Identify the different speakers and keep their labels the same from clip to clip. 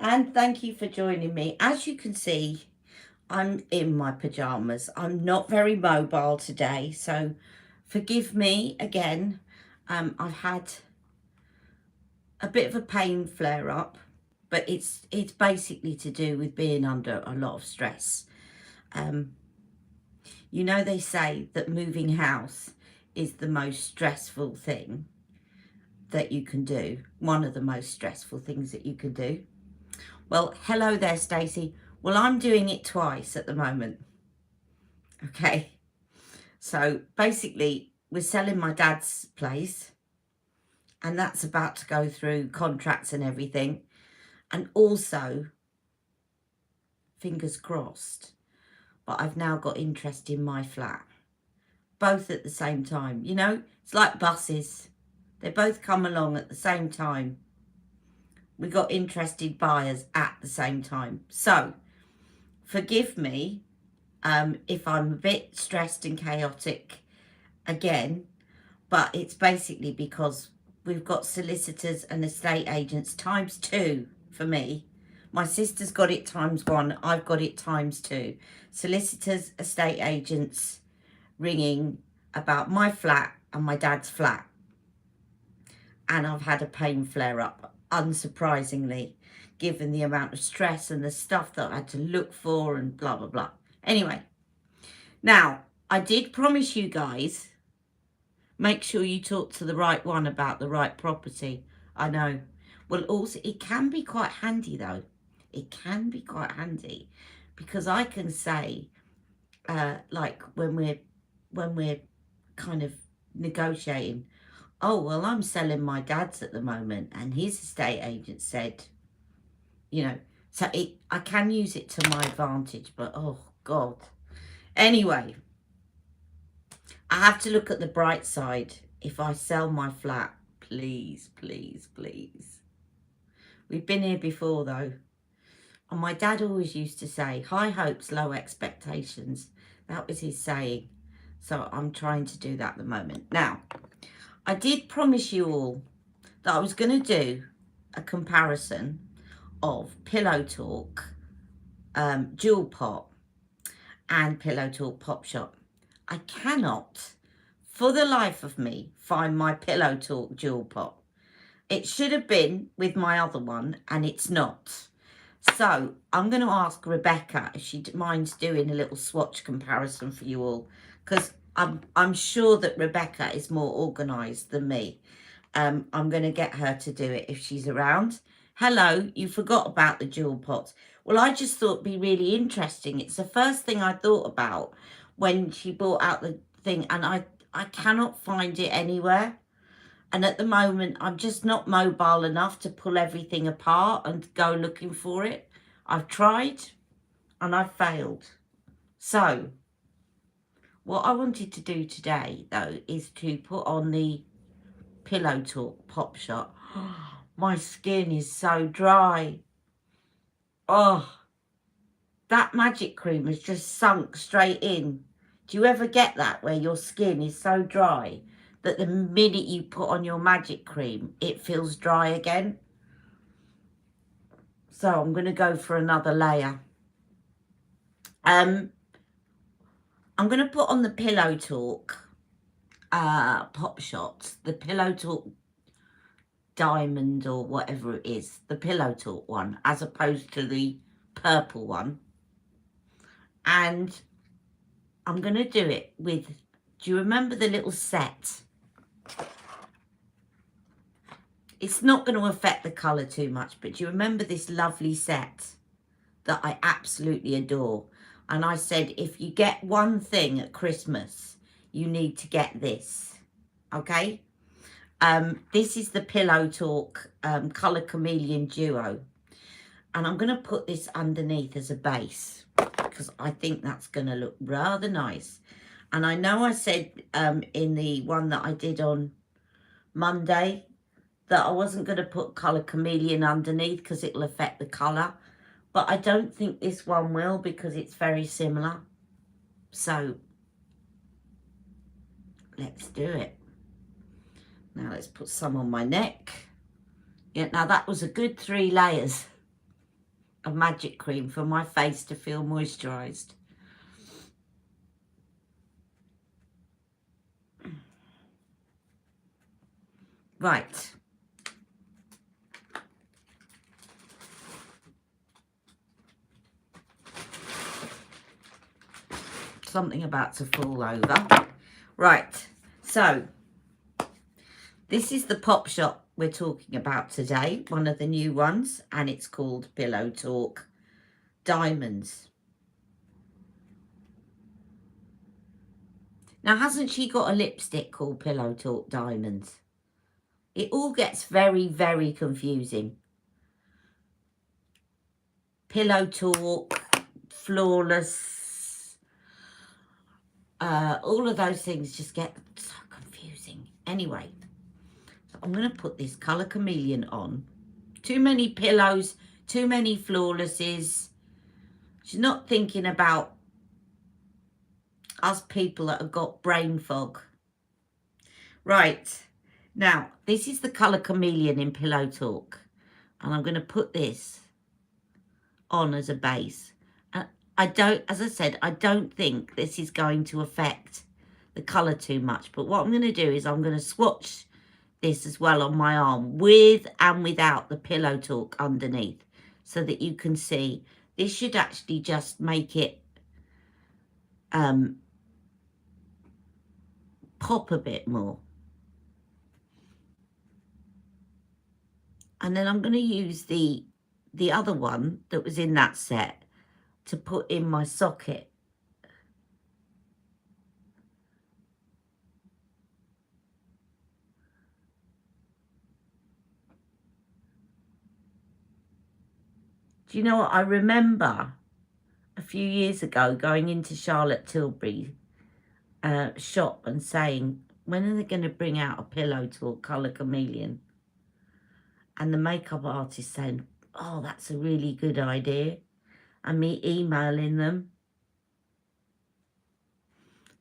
Speaker 1: And thank you for joining me. As you can see, I'm in my pajamas. I'm not very mobile today, so forgive me again. I've had a bit of a pain flare up, but it's basically to do with being under a lot of stress. You know, they say that moving house is the most stressful thing that you can do. One of the most stressful things that you can do. Well, hello there, Stacey. Well, I'm doing it twice at the moment. Okay. So basically, we're selling my dad's place, and that's about to go through contracts and everything. And also, fingers crossed, but I've now got interest in my flat. Both at the same time. You know, it's like buses. They both come along at the same time. We got interested buyers at the same time. So, forgive me if I'm a bit stressed and chaotic again, but it's basically because we've got solicitors and estate agents times 2 for me. My sister's got it times 1, I've got it times 2. Solicitors, estate agents ringing about my flat and my dad's flat. And I've had a pain flare up, unsurprisingly, given the amount of stress and the stuff that I had to look for and blah, blah, blah. Anyway, now, I did promise you guys, make sure you talk to the right one about the right property. I know. Well, also, it can be quite handy, though. It can be quite handy because I can say, like, when we're kind of negotiating, oh, well, I'm selling my dad's at the moment, and his estate agent said, you know, so I can use it to my advantage, but oh, God. Anyway, I have to look at the bright side. If I sell my flat, please, please, please. We've been here before, though. And my dad always used to say, high hopes, low expectations. That was his saying. So I'm trying to do that at the moment. Now, I did promise you all that I was going to do a comparison of Pillow Talk Jewel Pot and Pillow Talk Pop Shop. I cannot, for the life of me, find my Pillow Talk Jewel Pot. It should have been with my other one, and it's not. So I'm going to ask Rebecca if she minds doing a little swatch comparison for you all, because I'm sure that Rebecca is more organised than me. I'm going to get her to do it if she's around. Hello, you forgot about the jewel pots. Well, I just thought it'd be really interesting. It's the first thing I thought about when she brought out the thing, and I cannot find it anywhere. And at the moment, I'm just not mobile enough to pull everything apart and go looking for it. I've tried and I've failed. So what I wanted to do today, though, is to put on the Pillow Talk Pop Shot. My skin is so dry. Oh, that magic cream has just sunk straight in. Do you ever get that, where your skin is so dry that the minute you put on your magic cream, it feels dry again? So I'm going to go for another layer. I'm going to put on the Pillow Talk Pop Shot, the Pillow Talk Diamond or whatever it is, the Pillow Talk one, as opposed to the purple one. And I'm going to do it with, do you remember the little set? It's not going to affect the colour too much, but do you remember this lovely set that I absolutely adore? And I said, if you get one thing at Christmas, you need to get this, okay? This is the Pillow Talk Colour Chameleon Duo. And I'm going to put this underneath as a base because I think that's going to look rather nice. And I know I said in the one that I did on Monday that I wasn't going to put Colour Chameleon underneath because it'll affect the colour. But I don't think this one will because it's very similar. So let's do it. Now let's put some on my neck. Yeah, now that was a good 3 layers. of magic cream for my face to feel moisturised. Right. Something about to fall over. Right. So, this is the Pop Shop we're talking about today. One of the new ones. And it's called Pillow Talk Diamonds. Now, hasn't she got a lipstick called Pillow Talk Diamonds? It all gets very, very confusing. Pillow Talk, Flawless, all of those things just get so confusing. Anyway, so I'm going to put this colour chameleon on. Too many pillows, too many flawlesses. She's not thinking about us people that have got brain fog. Right. Now, this is the colour chameleon in Pillow Talk. And I'm going to put this on as a base. And as I said, I don't think this is going to affect the colour too much. But what I'm going to do is I'm going to swatch this as well on my arm with and without the Pillow Talk underneath. So that you can see. This should actually just make it pop a bit more. And then I'm going to use the other one that was in that set to put in my socket. Do you know what? I remember a few years ago going into Charlotte Tilbury shop and saying, when are they going to bring out a Pillow Talk colour chameleon? And the makeup artist saying, oh, that's a really good idea. And me emailing them.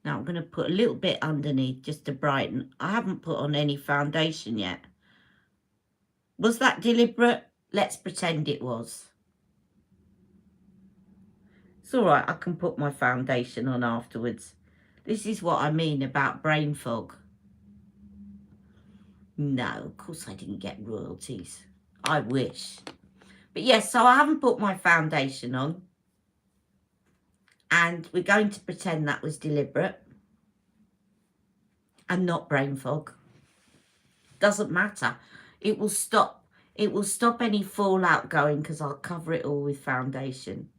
Speaker 1: Now I'm going to put a little bit underneath just to brighten. I haven't put on any foundation yet. Was that deliberate? Let's pretend it was. It's all right, I can put my foundation on afterwards. This is what I mean about brain fog. No, of course I didn't get royalties. I wish. But yes, so I haven't put my foundation on. And we're going to pretend that was deliberate. And not brain fog. Doesn't matter. It will stop. It will stop any fallout going because I'll cover it all with foundation.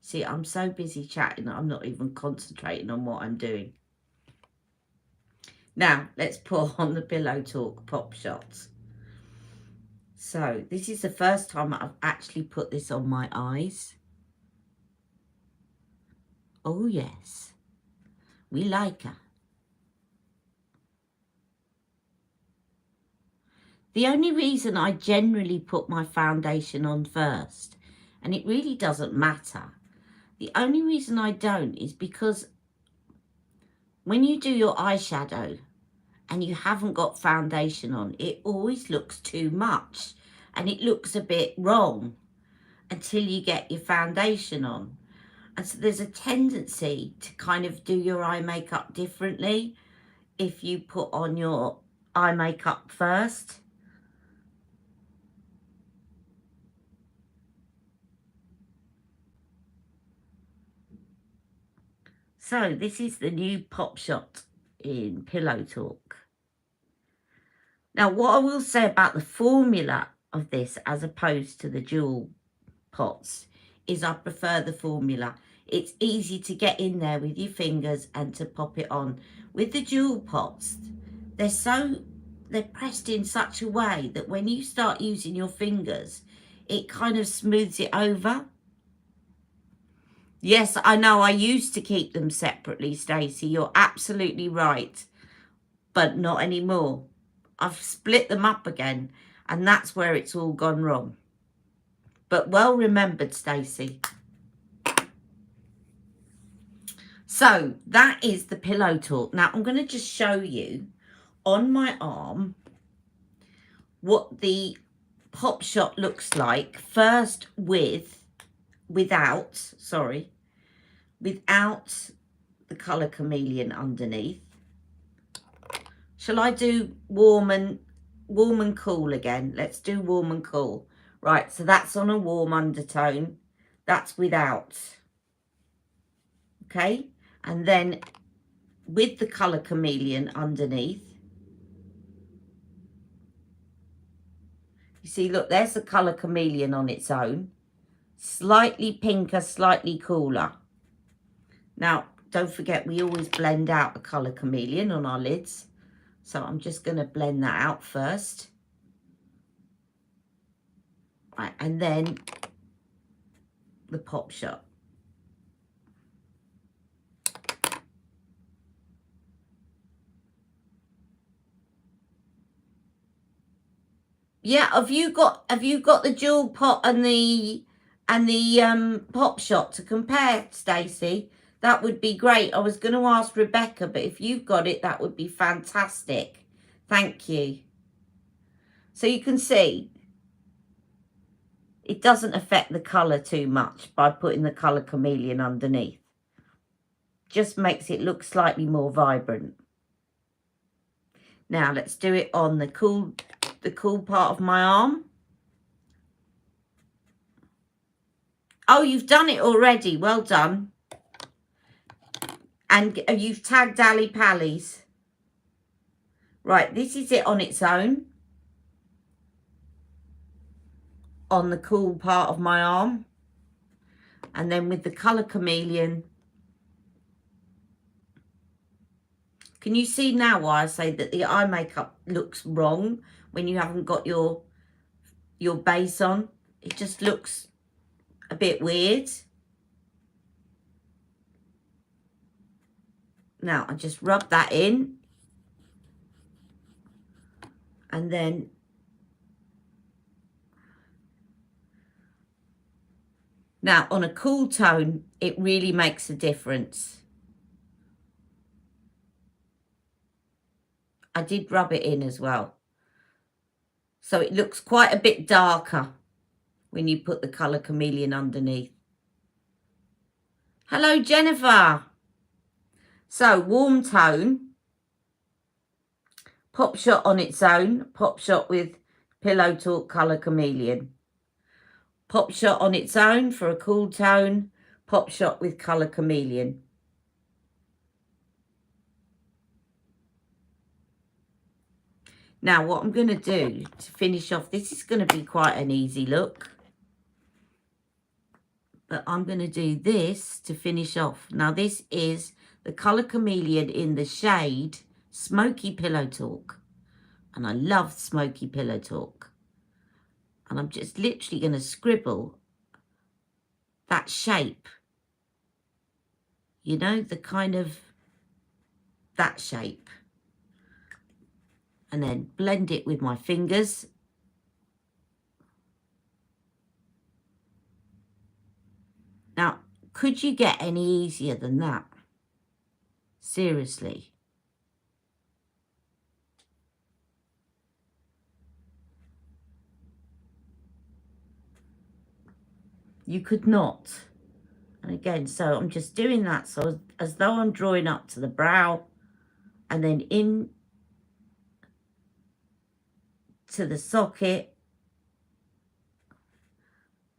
Speaker 1: See, I'm so busy chatting that I'm not even concentrating on what I'm doing. Now, let's put on the Pillow Talk Pop Shots. So, this is the first time I've actually put this on my eyes. Oh, yes. We like her. The only reason I generally put my foundation on first, and it really doesn't matter, the only reason I don't is because when you do your eyeshadow and you haven't got foundation on, it always looks too much and it looks a bit wrong until you get your foundation on. And so there's a tendency to kind of do your eye makeup differently if you put on your eye makeup first. So this is the new Pop Shot in Pillow Talk. Now, what I will say about the formula of this as opposed to the jewel pots is I prefer the formula. It's easy to get in there with your fingers and to pop it on. With the jewel pots, they're pressed in such a way that when you start using your fingers, it kind of smooths it over. Yes, I know I used to keep them separately, Stacey. You're absolutely right. But not anymore. I've split them up again. And that's where it's all gone wrong. But well remembered, Stacey. So that is the Pillow Talk. Now I'm going to just show you on my arm what the Pop Shot looks like. First with without the colour chameleon underneath. Shall I do warm and cool again? Let's do warm and cool. Right, so that's on a warm undertone. That's without. Okay, and then with the colour chameleon underneath. You see, look, there's the colour chameleon on its own. Slightly pinker, slightly cooler. Now, don't forget, we always blend out the colour chameleon on our lids. So I'm just going to blend that out first. Right, and then the Pop Shot. Yeah, have you got the Jewel Pot and the Pop Shot to compare, Stacey? That would be great. I was going to ask Rebecca, but if you've got it, that would be fantastic. Thank you. So you can see it doesn't affect the colour too much by putting the colour chameleon underneath. Just makes it look slightly more vibrant. Now let's do it on the cool part of my arm. Oh, you've done it already. Well done. And you've tagged Ali Pallies. Right, this is it on its own. On the cool part of my arm. And then with the colour chameleon. Can you see now why I say that the eye makeup looks wrong when you haven't got your base on? It just looks a bit weird. Now, I just rub that in. And then now on a cool tone, it really makes a difference. I did rub it in as well. So it looks quite a bit darker when you put the colour chameleon underneath. Hello, Jennifer. So, warm tone. Pop Shot on its own. Pop Shot with Pillow Talk Colour Chameleon. Pop Shot on its own for a cool tone. Pop Shot with Colour Chameleon. Now, what I'm going to do to finish off, this is going to be quite an easy look. But I'm going to do this to finish off. Now, this is the Colour Chameleon in the shade Smoky Pillow Talk. And I love Smoky Pillow Talk. And I'm just literally going to scribble that shape. You know, the kind of that shape. And then blend it with my fingers. Now, could you get any easier than that? Seriously. You could not. And again, so I'm just doing that so as though I'm drawing up to the brow and then in to the socket.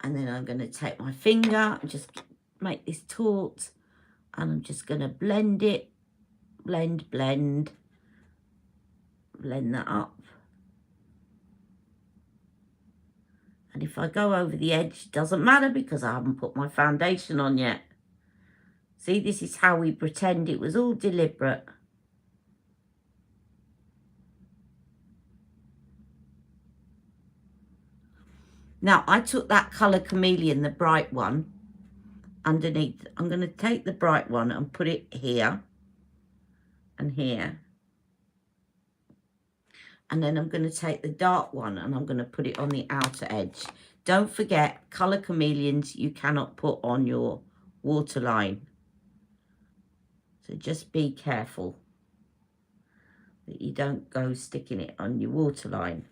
Speaker 1: And then I'm going to take my finger and just make this taut. And I'm just going to blend it. Blend that up. And if I go over the edge, it doesn't matter because I haven't put my foundation on yet. See, this is how we pretend it was all deliberate. Now, I took that colour chameleon, the bright one, underneath. I'm going to take the bright one and put it here and here. And then I'm going to take the dark one and I'm going to put it on the outer edge. Don't forget, colour chameleons you cannot put on your waterline. So just be careful that you don't go sticking it on your waterline.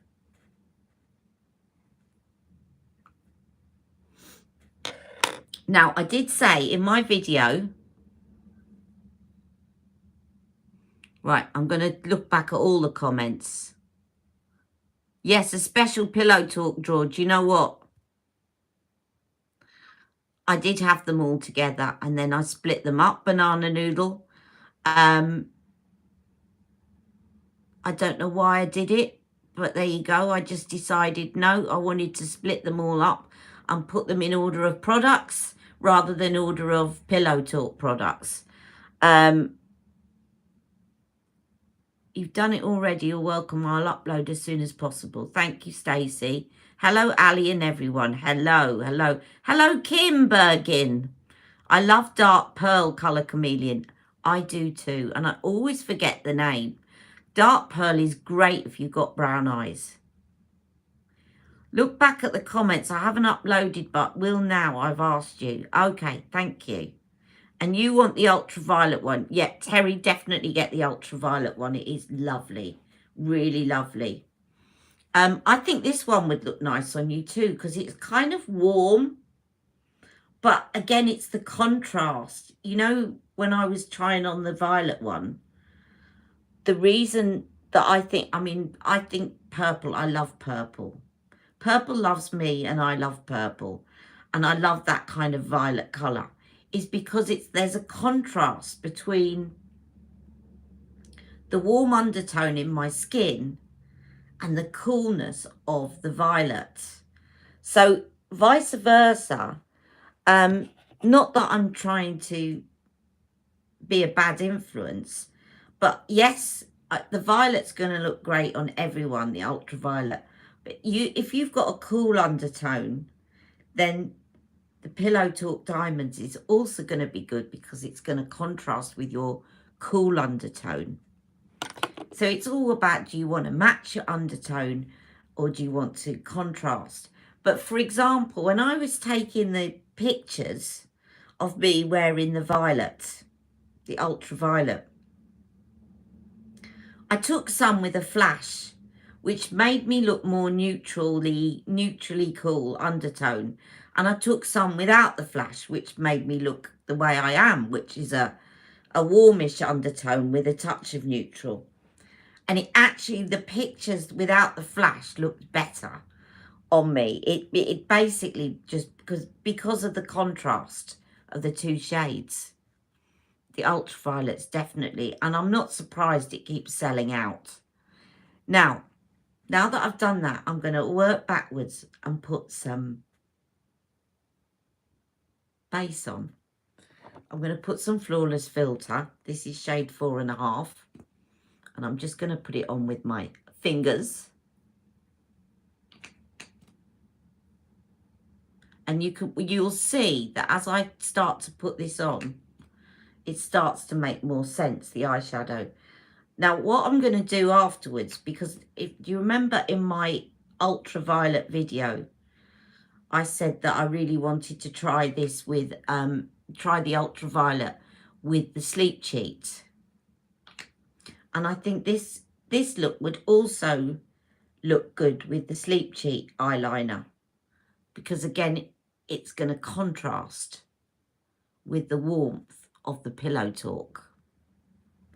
Speaker 1: Now, I did say in my video, right, I'm going to look back at all the comments. Yes, a special pillow talk, George. You know what? I did have them all together and then I split them up, banana noodle. I don't know why I did it, but there you go. I just decided, no, I wanted to split them all up and put them in order of products rather than order of Pillow Talk products. You've done it already. You're welcome. I'll upload as soon as possible. Thank you, Stacey. Hello, Ali and everyone. Hello, hello. Hello, Kim Bergin. I love dark pearl colour chameleon. I do too. And I always forget the name. Dark pearl is great if you've got brown eyes. Look back at the comments. I haven't uploaded, but will now. I've asked you. Okay, thank you. And you want the ultraviolet one. Yeah, Terry, definitely get the ultraviolet one. It is lovely. Really lovely. I think this one would look nice on you too because it's kind of warm. But again, it's the contrast. You know, when I was trying on the violet one, the reason that I think purple. I love purple. Purple loves me and I love purple. And I love that kind of violet colour. Is because there's a contrast between the warm undertone in my skin and the coolness of the violet. So vice versa, not that I'm trying to be a bad influence, but yes, the violet's going to look great on everyone, the ultraviolet. But if you've got a cool undertone, then the Pillow Talk Diamonds is also going to be good because it's going to contrast with your cool undertone. So it's all about, do you want to match your undertone or do you want to contrast? But for example, when I was taking the pictures of me wearing the violet, the ultraviolet, I took some with a flash, which made me look more neutrally cool undertone. And I took some without the flash, which made me look the way I am, which is a warmish undertone with a touch of neutral. And it actually, the pictures without the flash looked better on me. It basically just because of the contrast of the two shades. The ultraviolet's definitely, and I'm not surprised it keeps selling out. Now that I've done that, I'm going to work backwards and put some base on. I'm going to put some Flawless Filter. This is shade 4.5. And I'm just going to put it on with my fingers. And you'll see that as I start to put this on, it starts to make more sense, the eyeshadow. Now, what I'm going to do afterwards, because if you remember in my ultraviolet video, I said that I really wanted to try this with, try the ultraviolet with the Sleep Cheat. And I think this look would also look good with the Sleep Cheat eyeliner. Because again, it's going to contrast with the warmth of the Pillow Talk.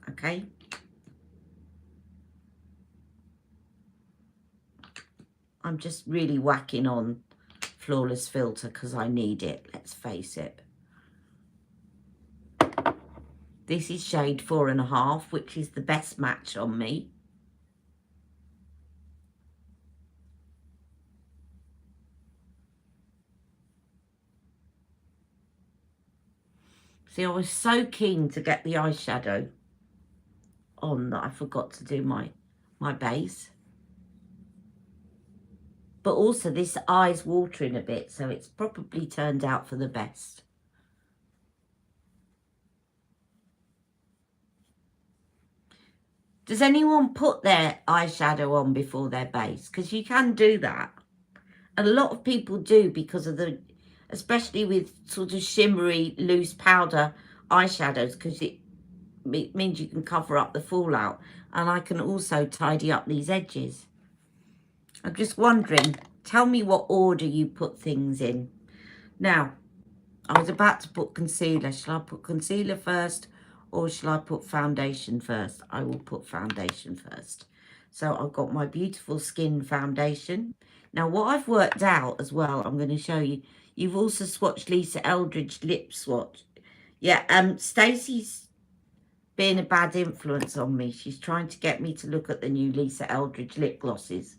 Speaker 1: Okay. I'm just really whacking on Flawless Filter because I need it, let's face it. This is shade 4.5, which is the best match on me. See, I was so keen to get the eyeshadow on that I forgot to do my base. But also this eye's watering a bit, so it's probably turned out for the best. Does anyone put their eyeshadow on before their base? Because you can do that. And a lot of people do because of the, especially with sort of shimmery, loose powder eyeshadows, because it means you can cover up the fallout. And I can also tidy up these edges. I'm just wondering, tell me what order you put things in. Now, I was about to put concealer. Shall I put concealer first or shall I put foundation first? I will put foundation first. So I've got my Beautiful Skin foundation. Now what I've worked out as well, I'm going to show you. You've also swatched Lisa Eldridge lip swatch. Yeah, Stacey's being a bad influence on me. She's trying to get me to look at the new Lisa Eldridge lip glosses.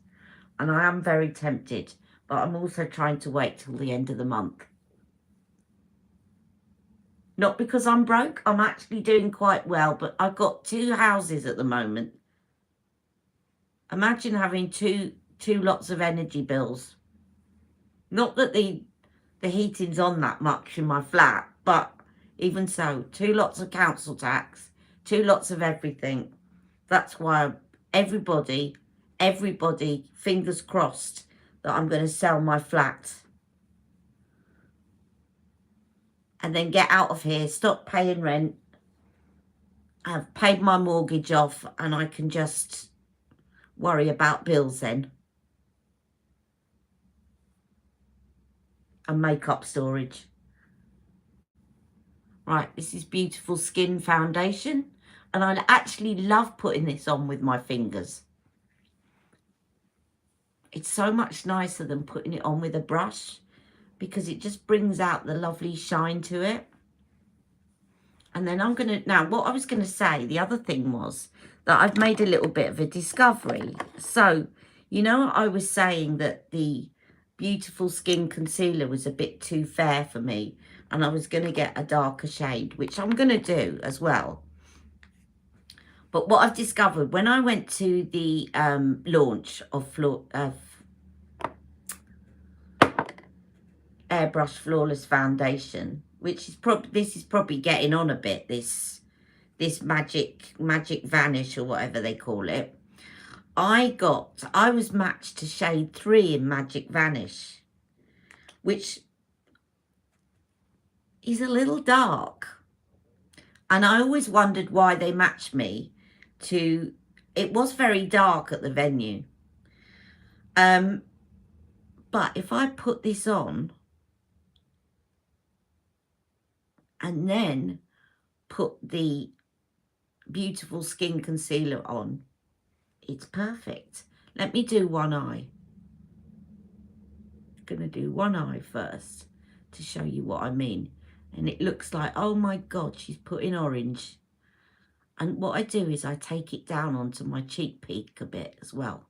Speaker 1: And I am very tempted. But I'm also trying to wait till the end of the month. Not because I'm broke. I'm actually doing quite well. But I've got 2 houses at the moment. Imagine having two lots of energy bills. Not that the heating's on that much in my flat. But even so, 2 lots of council tax. 2 lots of everything. That's why everybody, fingers crossed, that I'm going to sell my flat. And then get out of here, stop paying rent. I've paid my mortgage off and I can just worry about bills then. And makeup storage. Right, this is Beautiful Skin foundation. And I actually love putting this on with my fingers. It's so much nicer than putting it on with a brush, because it just brings out the lovely shine to it. And then I'm going to, now what I was going to say, the other thing was that I've made a little bit of a discovery. So, you know, I was saying that the Beautiful Skin concealer was a bit too fair for me. And I was going to get a darker shade, which I'm going to do as well. But what I've discovered, when I went to the launch of Airbrush Flawless Foundation, which is probably, this is probably getting on a bit, this magic vanish or whatever they call it. I was matched to shade 3 in Magic Vanish, which is a little dark. And I always wondered why they matched me to, it was very dark at the venue. But if I put this on and then put the Beautiful Skin concealer on, it's perfect. Let me do one eye. I'm going to do one eye first to show you what I mean. And it looks like, oh my God, she's put in orange. And what I do is I take it down onto my cheek peak a bit as well.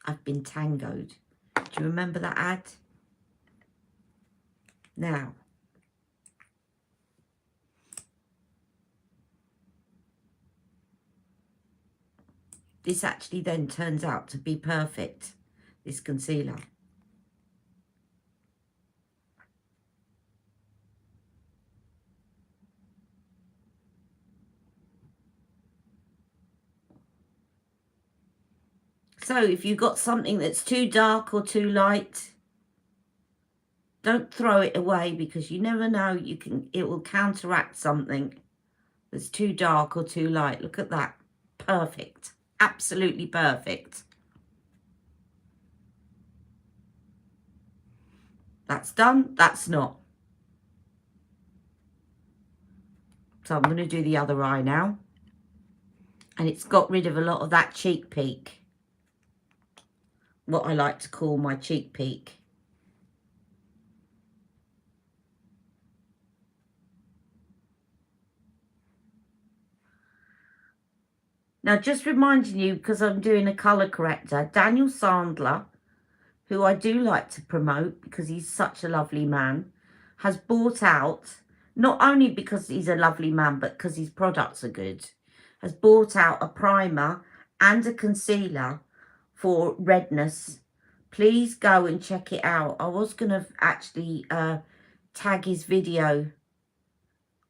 Speaker 1: I've been tangoed. Do you remember that ad? Now, this actually then turns out to be perfect, this concealer. So if you've got something that's too dark or too light, don't throw it away, because you never know, it will counteract something that's too dark or too light. Look at that. Perfect. Absolutely perfect. That's done. That's not. So I'm going to do the other eye now. And it's got rid of a lot of that cheek peak. What I like to call my cheek peak. Now, just reminding you, because I'm doing a colour corrector, Daniel Sandler, who I do like to promote because he's such a lovely man, has bought out, not only because he's a lovely man, but because his products are good, has bought out a primer and a concealer for redness. Please go and check it out. I was going to actually tag his video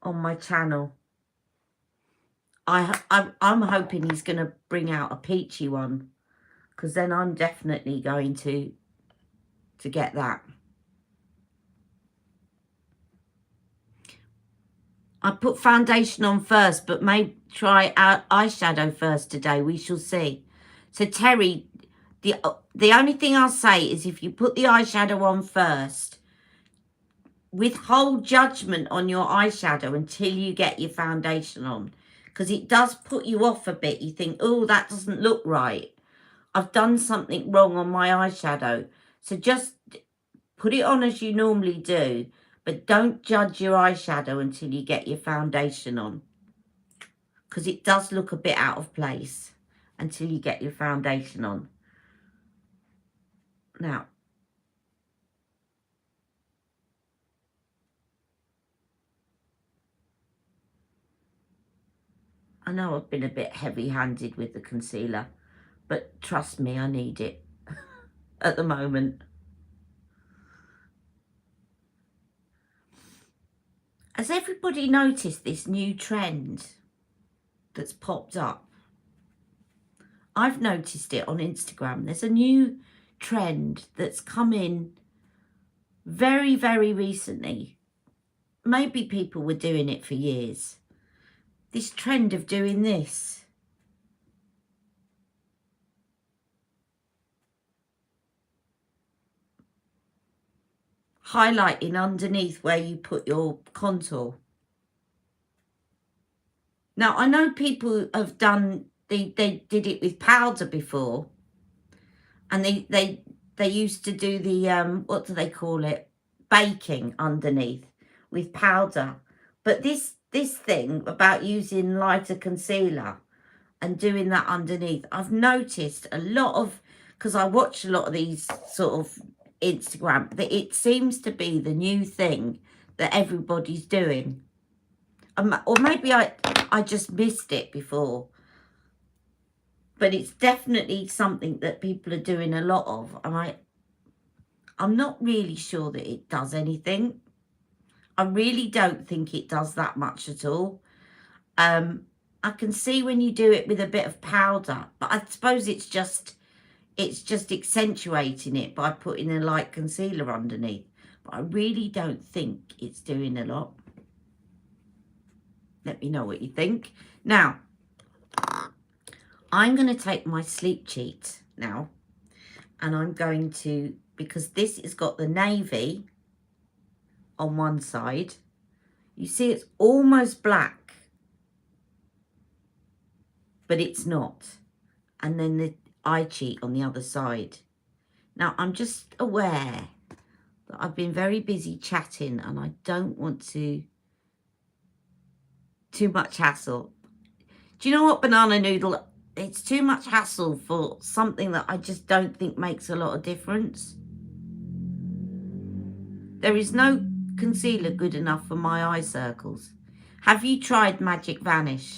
Speaker 1: on my channel. I'm hoping he's going to bring out a peachy one, because then I'm definitely going to get that. I put foundation on first, but may try out eyeshadow first today. We shall see. So Terry, the only thing I'll say is if you put the eyeshadow on first, withhold judgment on your eyeshadow until you get your foundation on, because it does put you off a bit. You think, oh, that doesn't look right. I've done something wrong on my eyeshadow. So just put it on as you normally do, but don't judge your eyeshadow until you get your foundation on, because it does look a bit out of place until you get your foundation on. Now, I know I've been a bit heavy-handed with the concealer, but trust me, I need it at the moment. Has everybody noticed this new trend that's popped up? I've noticed it on Instagram. There's a new trend that's come in very, very recently. Maybe people were doing it for years. This trend of doing this. Highlighting underneath where you put your contour. Now, I know people have done, they did it with powder before. And they used to do the, what do they call it? Baking underneath with powder. But this thing about using lighter concealer and doing that underneath, I've noticed a lot of, because I watch a lot of these sort of Instagram, that it seems to be the new thing that everybody's doing. Or maybe I just missed it before. But it's definitely something that people are doing a lot of. And I'm not really sure that it does anything. I really don't think it does that much at all. I can see when you do it with a bit of powder, but I suppose it's just accentuating it by putting a light concealer underneath. But I really don't think it's doing a lot. Let me know what you think. Now, I'm going to take my Sleep Cheat now, and I'm going to, because this has got the navy on one side. You see it's almost black, but it's not. And then the eye cheat on the other side. Now, I'm just aware that I've been very busy chatting and I don't want too much hassle. Do you know what, Banana Noodle? It's too much hassle for something that I just don't think makes a lot of difference. There is no concealer good enough for my eye circles. Have you tried Magic Vanish?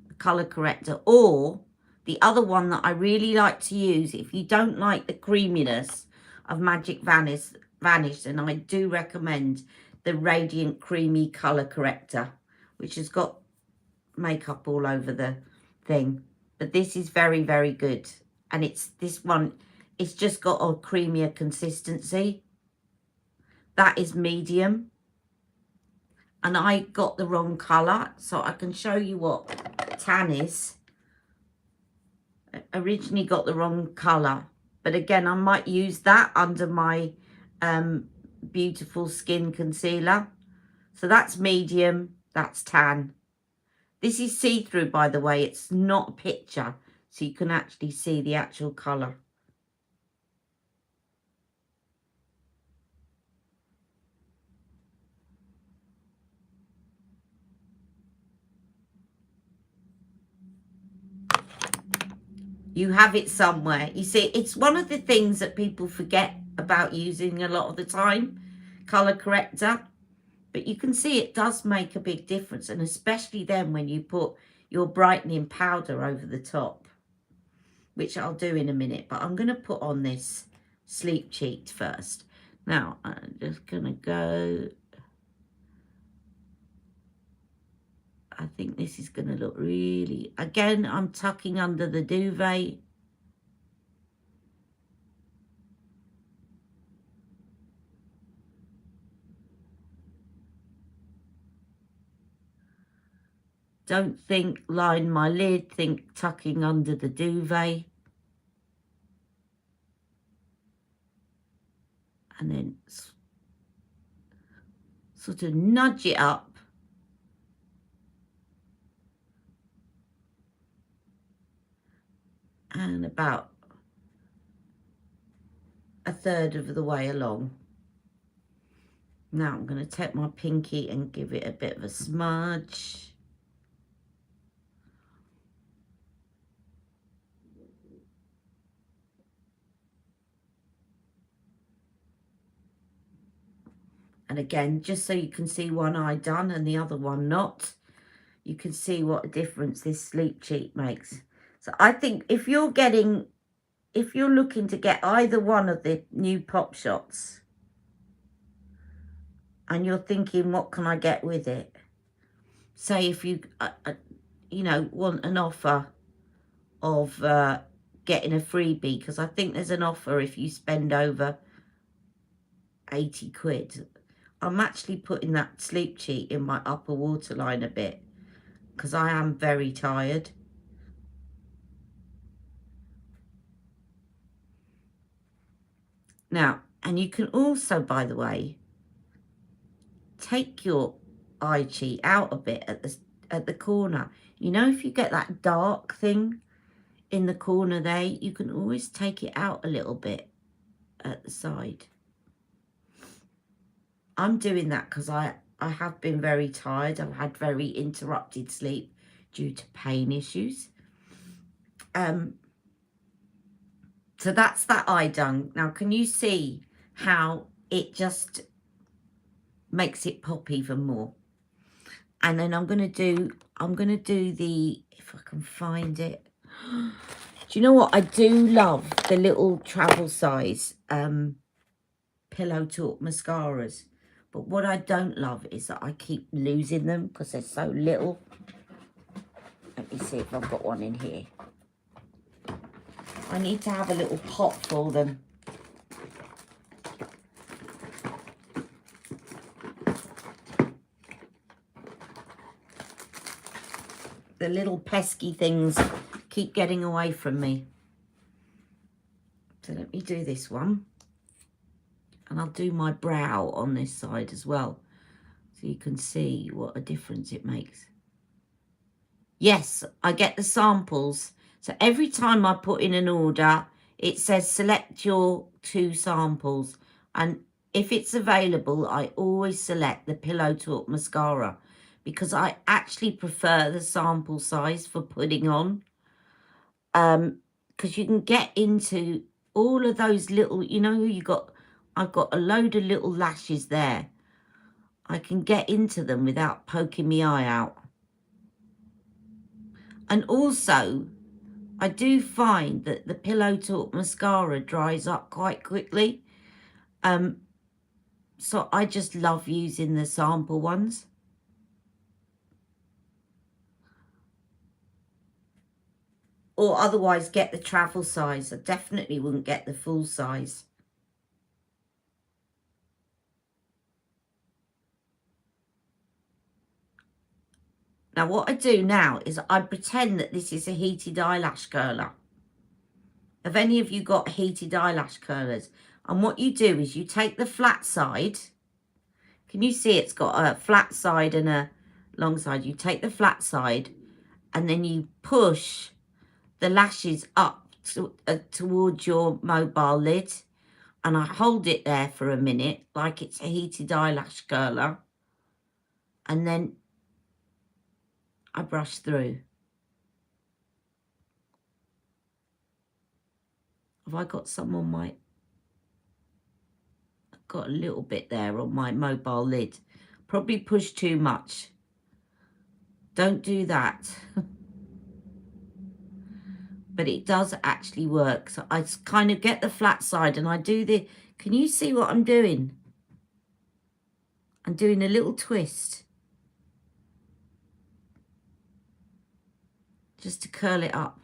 Speaker 1: The colour corrector. Or the other one that I really like to use, if you don't like the creaminess of Magic Vanish, then I do recommend the Radiant Creamy Colour Corrector, which has got makeup all over the thing. But this is very, very good. And this one, it's just got a creamier consistency. That is medium. And I got the wrong colour, so I can show you what tan is. I originally got the wrong colour. But again, I might use that under my Beautiful Skin Concealer. So that's medium, that's tan. This is see-through, by the way. It's not a picture, so you can actually see the actual colour. You have it somewhere. You see, it's one of the things that people forget about using a lot of the time, colour corrector. But you can see it does make a big difference, and especially then when you put your brightening powder over the top, which I'll do in a minute. But I'm going to put on this Sleep Cheat first. Now, I'm just going to go... I think this is going to look really... Again, I'm tucking under the duvet. Don't think line my lid, think tucking under the duvet. and then sort of nudge it up. And about a third of the way along. Now I'm going to take my pinky and give it a bit of a smudge. And again, just so you can see one eye done and the other one not, you can see what a difference this sleep cheat makes. So I think if you're looking to get either one of the new Pop Shots and you're thinking, what can I get with it? Say if you, you know, want an offer of getting a freebie, because I think there's an offer if you spend over 80 quid. I'm actually putting that sleep cheat in my upper waterline a bit because I am very tired. Now, and you can also, by the way, take your eye cheat out a bit at the corner. You know, if you get that dark thing in the corner there, you can always take it out a little bit at the side. I'm doing that because I have been very tired. I've had very interrupted sleep due to pain issues. So that's that eye done. Now, can you see how it just makes it pop even more? And then I'm going to do the, if I can find it. Do you know what? I do love the little travel size Pillow Talk mascaras. But what I don't love is that I keep losing them because they're so little. Let me see if I've got one in here. I need to have a little pot for them. The little pesky things keep getting away from me. So let me do this one. And I'll do my brow on this side as well, so you can see what a difference it makes. Yes, I get the samples. So every time I put in an order, it says select your 2 samples. And if it's available, I always select the Pillow Talk mascara because I actually prefer the sample size for putting on. Because you can get into all of those little, you know, I've got a load of little lashes there. I can get into them without poking my eye out. And also, I do find that the Pillow Talk mascara dries up quite quickly. So I just love using the sample ones. Or otherwise get the travel size. I definitely wouldn't get the full size. Now, what I do now is I pretend that this is a heated eyelash curler. Have any of you got heated eyelash curlers? And what you do is you take the flat side. Can you see it's got a flat side and a long side? You take the flat side and then you push the lashes up towards your mobile lid. And I hold it there for a minute like it's a heated eyelash curler. And then I brush through. Have I got some on my... I've got a little bit there on my mobile lid. Probably push too much. Don't do that. But it does actually work. So I kind of get the flat side and I do the... Can you see what I'm doing? I'm doing a little twist. Just to curl it up.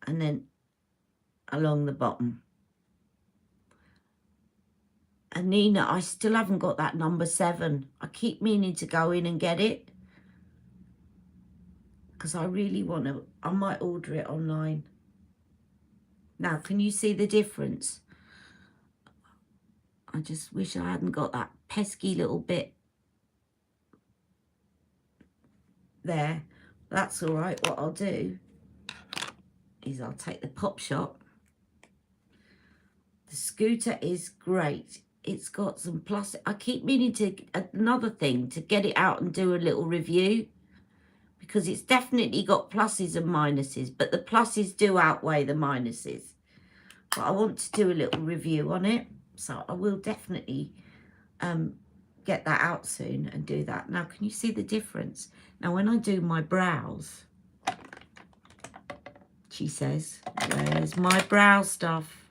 Speaker 1: And then along the bottom. And Nina, I still haven't got that number 7. I keep meaning to go in and get it. Because I really want to. I might order it online. Now, can you see the difference? I just wish I hadn't got that pesky little bit there. That's all right. What I'll do is I'll take the Pop Shot. The scooter is great. It's got some plus. I keep meaning to, another thing, to get it out and do a little review, because it's definitely got pluses and minuses, but the pluses do outweigh the minuses. But I want to do a little review on it, so I will definitely get that out soon and do that. Now, can you see the difference? Now, when I do my brows, she says, where's my brow stuff?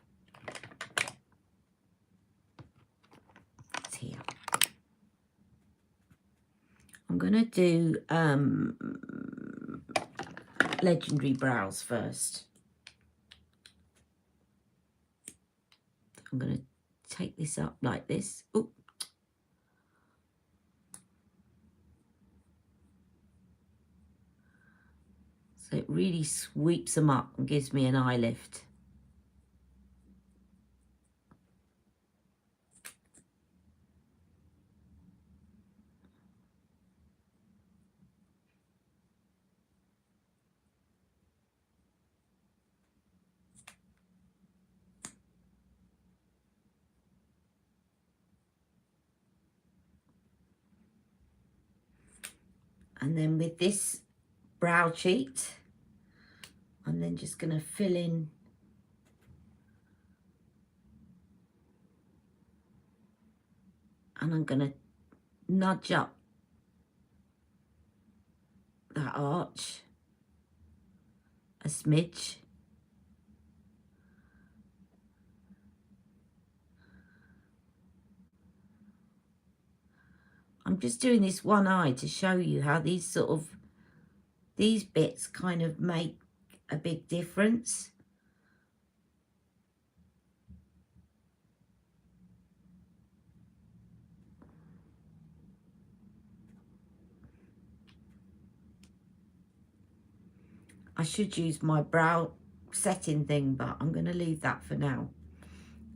Speaker 1: It's here. I'm going to do Legendary brows first. I'm going to take this up like this. Ooh. So it really sweeps them up and gives me an eye lift. And then with this brow cheat, I'm then just going to fill in and I'm going to nudge up that arch a smidge. I'm just doing this one eye to show you how these bits kind of make a big difference. I should use my brow setting thing, but I'm going to leave that for now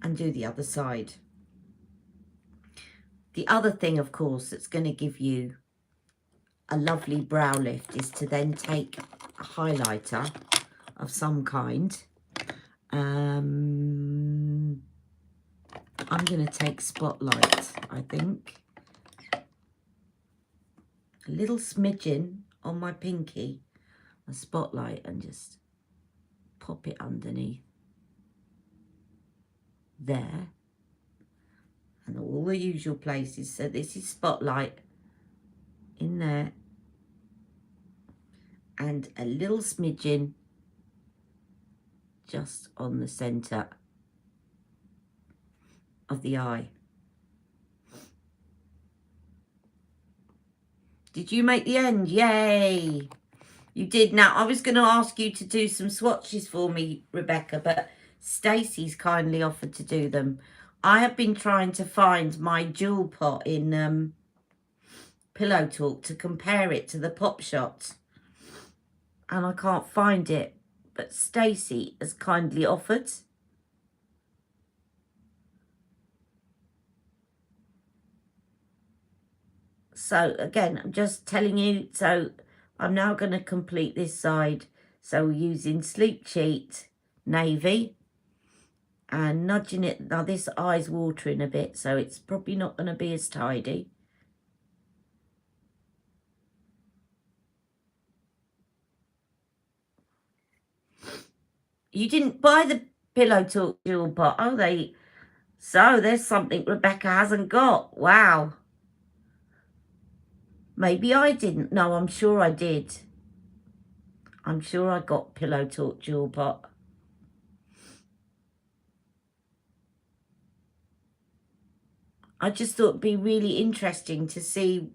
Speaker 1: and do the other side. The other thing, of course, that's going to give you a lovely brow lift is to then take a highlighter of some kind. I'm going to take Spotlight, I think. A little smidgen on my pinky, a Spotlight, and just pop it underneath there. And all the usual places. So this is Spotlight in there. And a little smidgen just on the centre of the eye. Did you make the end? Yay! You did. Now, I was going to ask you to do some swatches for me, Rebecca, but Stacey's kindly offered to do them. I have been trying to find my jewel pot in Pillow Talk to compare it to the Pop Shot, and I can't find it, but Stacey has kindly offered. So again, I'm just telling you, so I'm now going to complete this side. So using Sleep Cheat Navy and nudging it. Now this eye's watering a bit, so it's probably not going to be as tidy. You didn't buy the Pillow Talk jewel pot, oh they? So there's something Rebecca hasn't got. Wow. Maybe I didn't. No, I'm sure I did. I'm sure I got Pillow Talk jewel pot. I just thought it'd be really interesting to see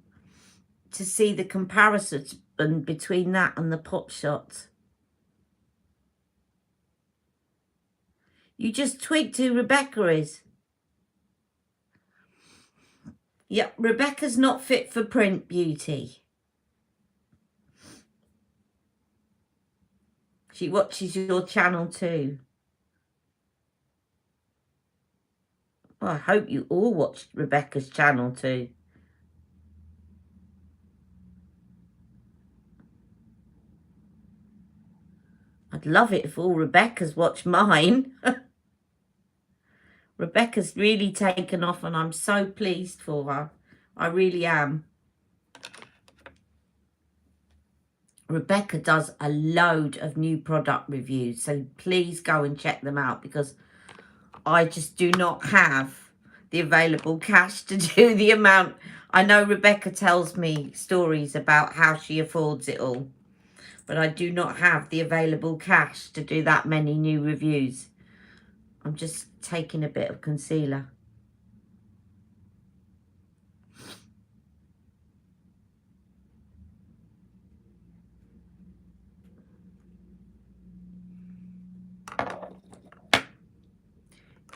Speaker 1: the comparison between that and the Pop Shot. You just twigged who Rebecca is. Yep, Rebecca's not fit for print, beauty. She watches your channel too. Well, I hope you all watched Rebecca's channel too. I'd love it if all Rebecca's watched mine. Rebecca's really taken off and I'm so pleased for her. I really am. Rebecca does a load of new product reviews, so please go and check them out because I just do not have the available cash to do the amount. I know Rebecca tells me stories about how she affords it all, but I do not have the available cash to do that many new reviews. I'm just taking a bit of concealer.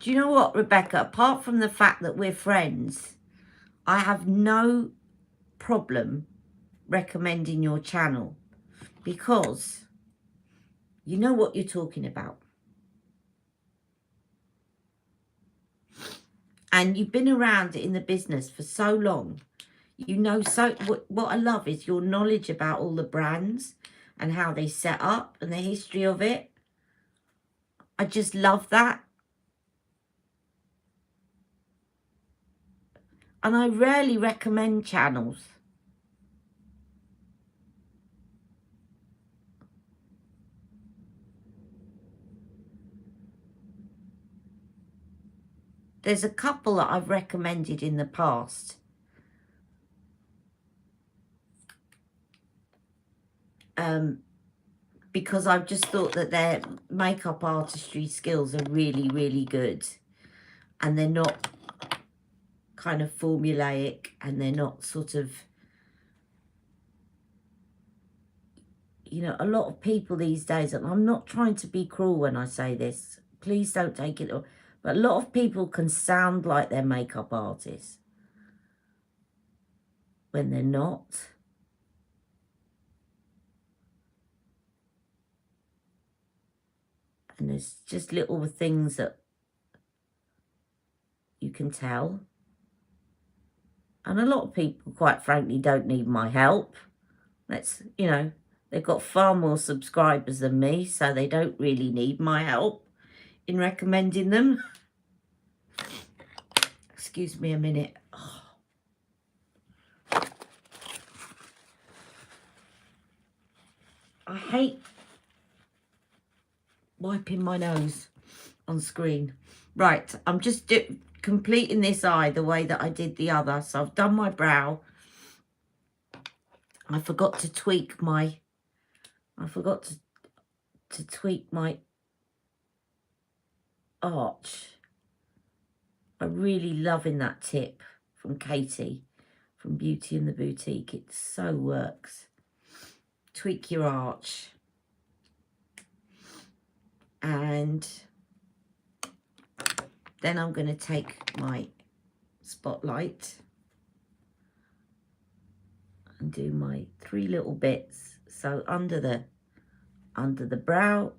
Speaker 1: Do you know what, Rebecca? Apart from the fact that we're friends, I have no problem recommending your channel because you know what you're talking about. And you've been around in the business for so long. You know, so what I love is your knowledge about all the brands and how they set up and the history of it. I just love that. And I rarely recommend channels. There's a couple that I've recommended in the past. Because I've just thought that their makeup artistry skills are really, really good. And they're not kind of formulaic and they're not sort of, you know, a lot of people these days, and I'm not trying to be cruel when I say this, please don't take it, but a lot of people can sound like they're makeup artists when they're not. And there's just little things that you can tell. And a lot of people, quite frankly, don't need my help. That's, you know, they've got far more subscribers than me, so they don't really need my help in recommending them. Excuse me a minute. Oh. I hate wiping my nose on screen. Right, I'm just completing this eye the way that I did the other. So I've done my brow. I forgot to tweak my, tweak my arch. I'm really loving that tip from Katie from Beauty and the Boutique. It so works. Tweak your arch. And then I'm going to take my spotlight and do my 3 little bits. So under the brow,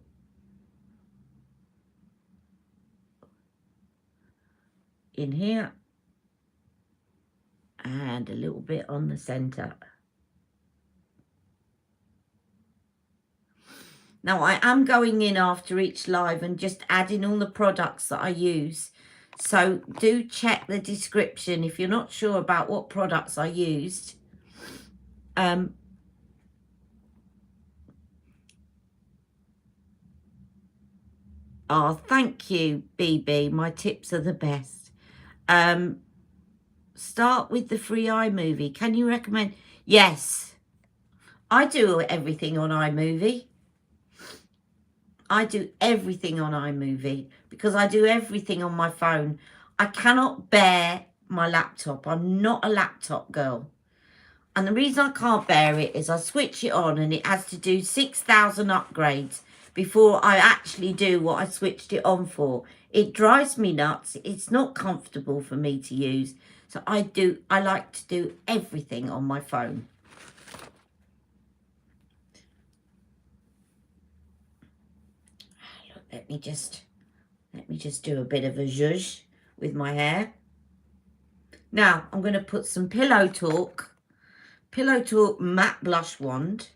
Speaker 1: in here, and a little bit on the center. Now I am going in after each live and just adding all the products that I use. So do check the description if you're not sure about what products I used. Oh, thank you, BB. My tips are the best. Start with the free iMovie. Can you recommend? Yes. I do everything on iMovie. I do everything on iMovie because I do everything on my phone. I cannot bear my laptop. I'm not a laptop girl. And the reason I can't bear it is I switch it on and it has to do 6,000 upgrades before I actually do what I switched it on for. It drives me nuts. It's not comfortable for me to use. So I like to do everything on my phone. Look, let me just do a bit of a zhuzh with my hair. Now, I'm going to put some Pillow Talk Matte Blush Wand.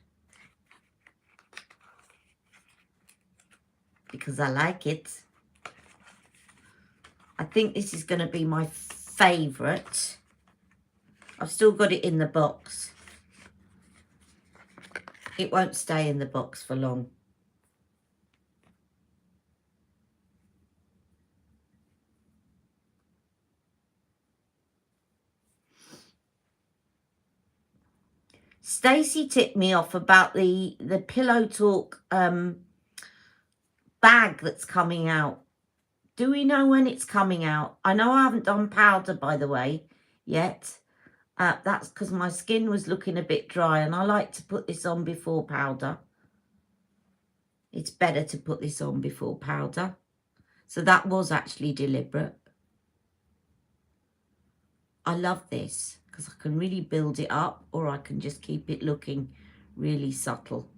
Speaker 1: Because I like it. I think this is going to be my favourite. I've still got it in the box. It won't stay in the box for long. Stacey tipped me off about the Pillow Talk bag that's coming out. Do we know when it's coming out? I know I haven't done powder, by the way, yet. That's because my skin was looking a bit dry, and I like to put this on before powder. It's better to put this on before powder. So that was actually deliberate. I love this because I can really build it up, or I can just keep it looking really subtle.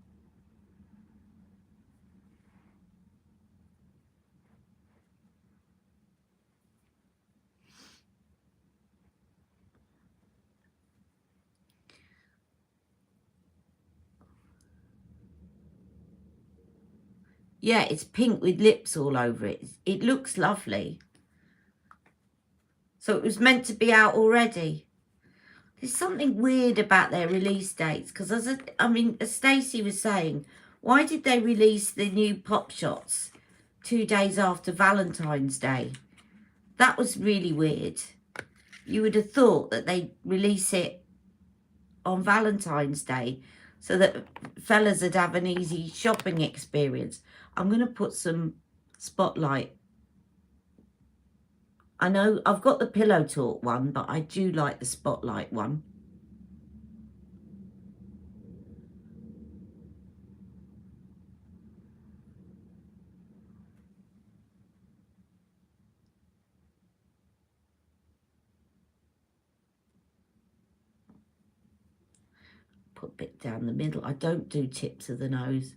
Speaker 1: Yeah, it's pink with lips all over it. It looks lovely. So it was meant to be out already. There's something weird about their release dates. Because, as Stacey was saying, why did they release the new Pop Shots 2 days after Valentine's Day? That was really weird. You would have thought that they'd release it on Valentine's Day so that fellas would have an easy shopping experience. I'm going to put some Spotlight. I know I've got the Pillow Talk one, but I do like the Spotlight one. Put a bit down the middle. I don't do tips of the nose.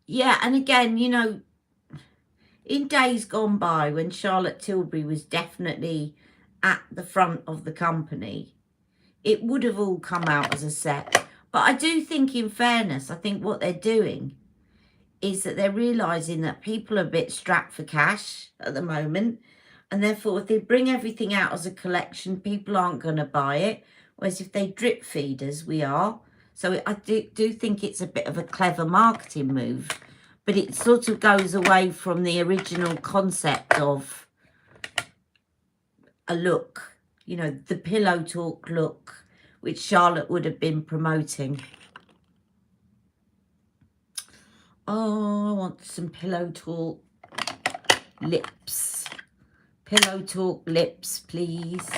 Speaker 1: Yeah, and again, you know, in days gone by when Charlotte Tilbury was definitely at the front of the company, it would have all come out as a set. But I do think, in fairness, I think what they're doing is that they're realising that people are a bit strapped for cash at the moment. And therefore, if they bring everything out as a collection, people aren't going to buy it. Whereas if they drip feed us, we are. So I do think it's a bit of a clever marketing move. But it sort of goes away from the original concept of a look. You know, the Pillow Talk look, which Charlotte would have been promoting. Oh, I want some Pillow Talk lips. Pillow Talk lips, please.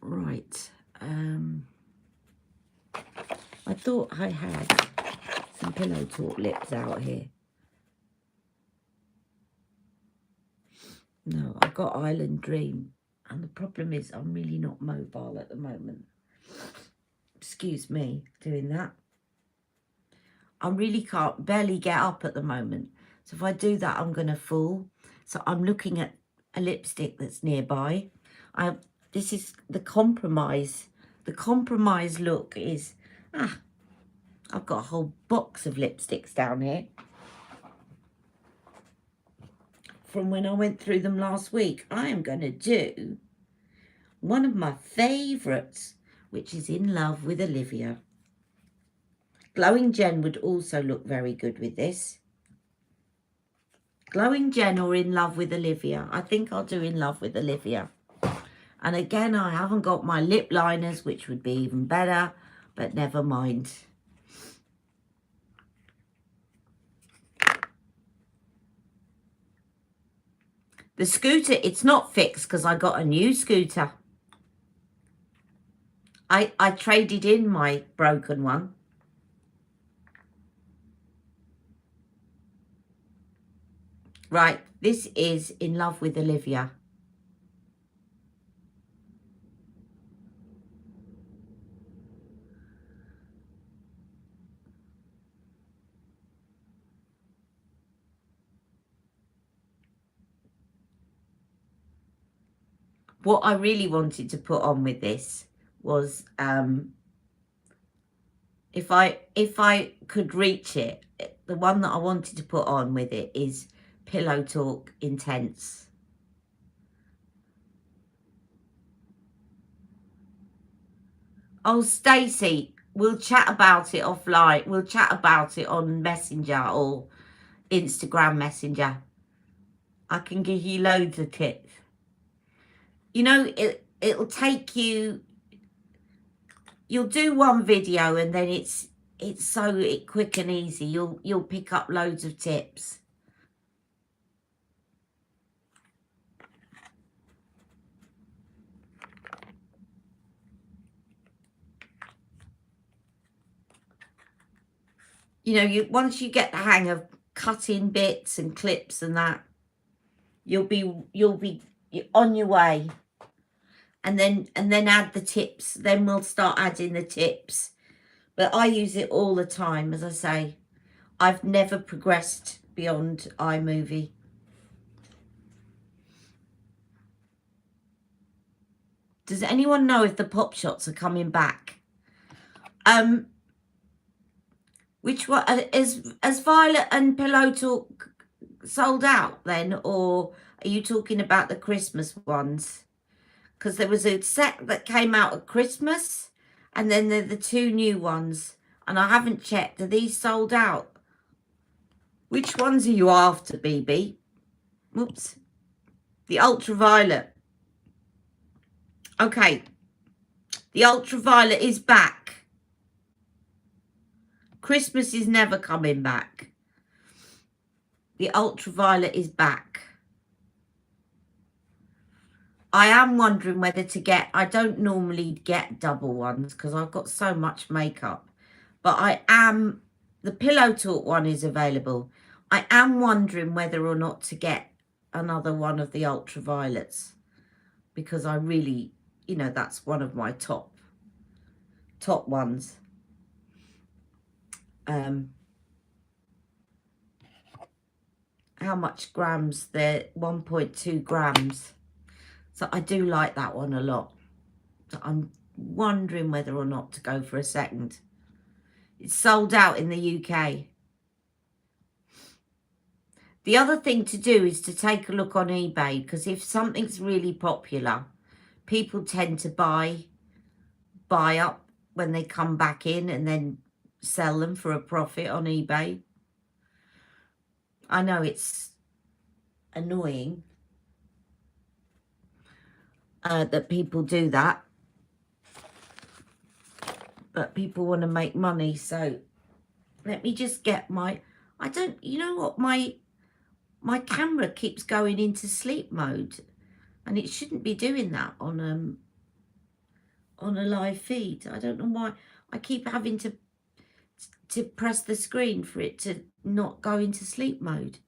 Speaker 1: Right. I thought I had some Pillow Talk lips out here. No, I've got Island Dream. And the problem is I'm really not mobile at the moment. Excuse me doing that. I really can't barely get up at the moment. So if I do that, I'm going to fall. So I'm looking at a lipstick that's nearby. This is the Compromise. The Compromise look is... I've got a whole box of lipsticks down here. From when I went through them last week. I am going to do one of my favourites, which is In Love with Olivia. Glowing Gen would also look very good with this. Glowing Gen or In Love with Olivia. I think I'll do In Love with Olivia. And again, I haven't got my lip liners, which would be even better, but never mind. The scooter, it's not fixed because I got a new scooter. I traded in my broken one. Right, this is In Love with Olivia. What I really wanted to put on with this was, if I could reach it, the one that I wanted to put on with it is Pillow Talk Intense. Oh, Stacey, we'll chat about it offline. We'll chat about it on Messenger or Instagram Messenger. I can give you loads of tips. You know, it'll take you, you'll do one video and then it's so quick and easy. You'll pick up loads of tips. You know, once you get the hang of cutting bits and clips and that, you'll be on your way. And then add the tips. Then we'll start adding the tips. But I use it all the time, as I say. I've never progressed beyond iMovie. Does anyone know if the pop shots are coming back? Which one is Violet and Pillow Talk sold out then, or are you talking about the Christmas ones? Because there was a set that came out at Christmas, and then there are the two new ones, and I haven't checked. Are these sold out? Which ones are you after, BB? Oops. The ultraviolet. Okay. The ultraviolet is back. Christmas is never coming back. The ultraviolet is back. I am wondering whether to get, I don't normally get double ones because I've got so much makeup. But the Pillow Talk one is available. I am wondering whether or not to get another one of the ultraviolets. Because I really, you know, that's one of my top ones. How much grams? They're 1.2 grams. So I do like that one a lot. So I'm wondering whether or not to go for a second. It's sold out in the UK. The other thing to do is to take a look on eBay, because if something's really popular, people tend to buy up when they come back in and then sell them for a profit on eBay. I know it's annoying that people do that, but people want to make money. So let me just get you know what, my camera keeps going into sleep mode, and it shouldn't be doing that on a live feed. I don't know why I keep having to press the screen for it to not go into sleep mode.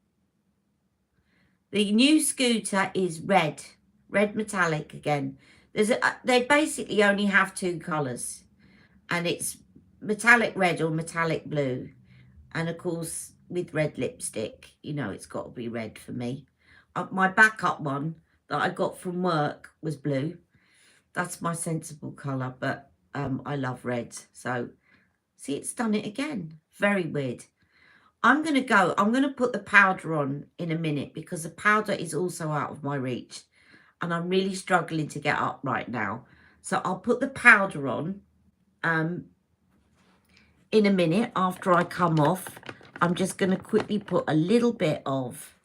Speaker 1: The new scooter is red metallic again. They basically only have two colours, and it's metallic red or metallic blue, and of course with red lipstick, you know, it's got to be red for me. My backup one that I got from work was blue. That's my sensible colour, but I love red. So see, it's done it again. Very weird. I'm going to put the powder on in a minute, because the powder is also out of my reach. And I'm really struggling to get up right now. So I'll put the powder on in a minute after I come off. I'm just going to quickly put a little bit of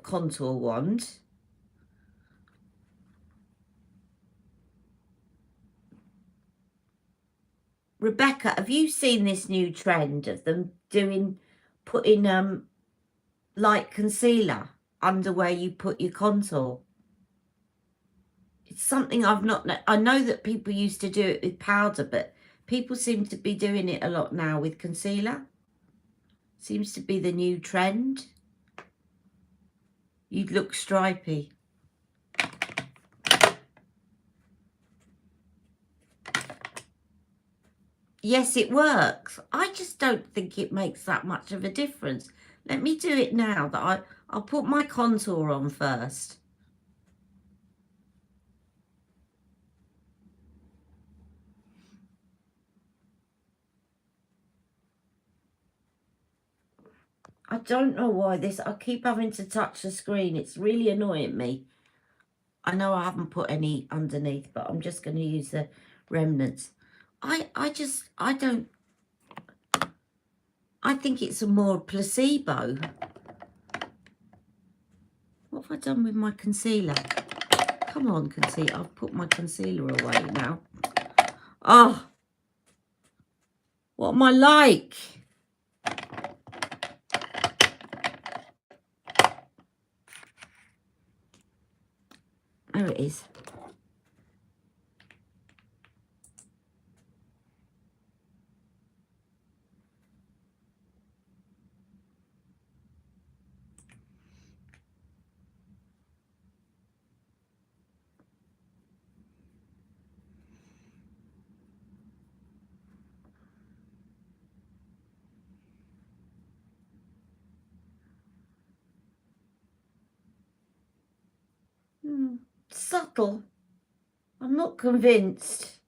Speaker 1: contour wand. Rebecca, have you seen this new trend of them putting light concealer under where you put your contour? It's something I've not... I know that people used to do it with powder, but people seem to be doing it a lot now with concealer. Seems to be the new trend. You'd look stripy. Yes, it works. I just don't think it makes that much of a difference. Let me do it now that I'll put my contour on first. I don't know why I keep having to touch the screen. It's really annoying me. I know I haven't put any underneath, but I'm just going to use the remnants. I think it's a more placebo. What have I done with my concealer? Come on, concealer. I've put my concealer away now. Oh, what am I like? There it is. Subtle. I'm not convinced.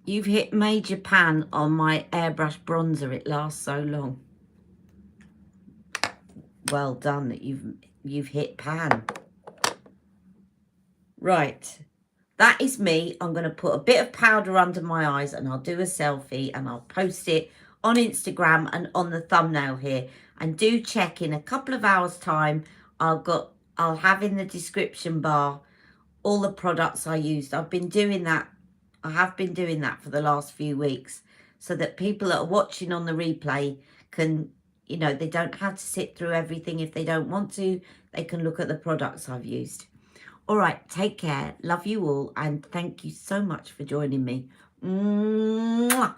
Speaker 1: You've hit major pan on my airbrush bronzer. It lasts so long. Well done that you've hit pan. Right. That is me. I'm going to put a bit of powder under my eyes and I'll do a selfie and I'll post it on Instagram and on the thumbnail here. And do check in a couple of hours time. I'll have in the description bar all the products I used. I've been doing that. I have been doing that for the last few weeks so that people that are watching on the replay can, you know, they don't have to sit through everything. If they don't want to, they can look at the products I've used. All right, take care. Love you all. And thank you so much for joining me. Mwah.